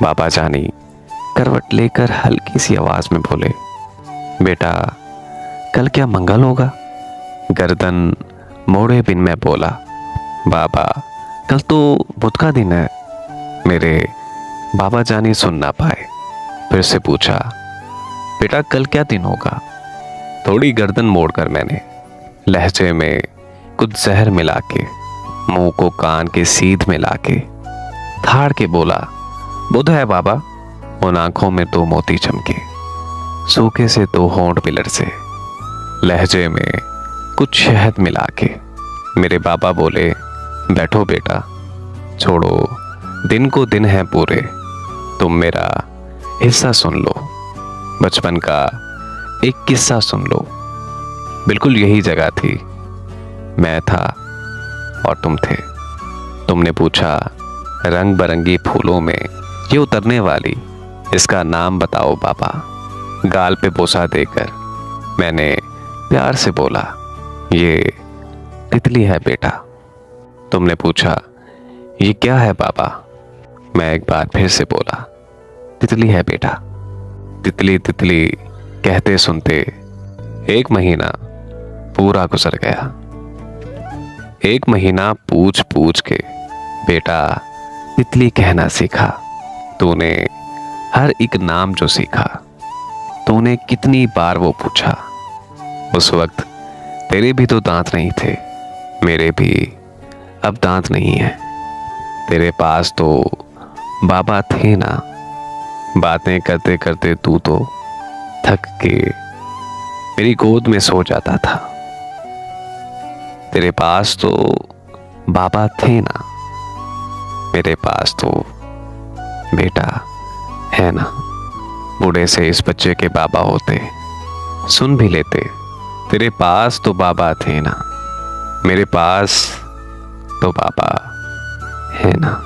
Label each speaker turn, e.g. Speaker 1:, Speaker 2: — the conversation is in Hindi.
Speaker 1: बाबा जानी करवट लेकर हल्की सी आवाज में बोले, बेटा कल क्या मंगल होगा? गर्दन मोड़े बिन मैं बोला, बाबा कल तो बुध का दिन है। मेरे बाबा जानी सुन ना पाए, फिर से पूछा, बेटा कल क्या दिन होगा? थोड़ी गर्दन मोड़कर मैंने लहजे में कुछ जहर मिला के मुंह को कान के सीध में लाके धाड़ के बोला, बुध है बाबा। उन आंखों में दो मोती चमके, सूखे से दो होंठ पिलर से, लहजे में कुछ शहद मिला के मेरे बाबा बोले, बैठो बेटा, छोड़ो दिन को दिन है पूरे, तुम मेरा हिस्सा सुन लो, बचपन का एक किस्सा सुन लो। बिल्कुल यही जगह थी, मैं था और तुम थे। तुमने पूछा, रंग बिरंगी फूलों में ये उतरने वाली, इसका नाम बताओ बाबा। गाल पे बोसा देकर मैंने प्यार से बोला, ये तितली है बेटा। तुमने पूछा, ये क्या है बाबा? मैं एक बार फिर से बोला, तितली है बेटा। तितली तितली कहते सुनते 1 महीना पूरा गुजर गया। 1 महीना पूछ पूछ के बेटा तितली कहना सीखा। तूने हर एक नाम जो सीखा, तूने कितनी बार वो पूछा। उस वक्त तेरे भी तो दांत नहीं थे, मेरे भी अब दांत नहीं है। तेरे पास तो बाबा थे ना। बातें करते करते तू तो थक के मेरी गोद में सो जाता था। तेरे पास तो बाबा थे ना, मेरे पास तो बेटा है ना। बूढ़े से इस बच्चे के बाबा होते, सुन भी लेते। तेरे पास तो बाबा थे ना, मेरे पास तो बाबा है ना।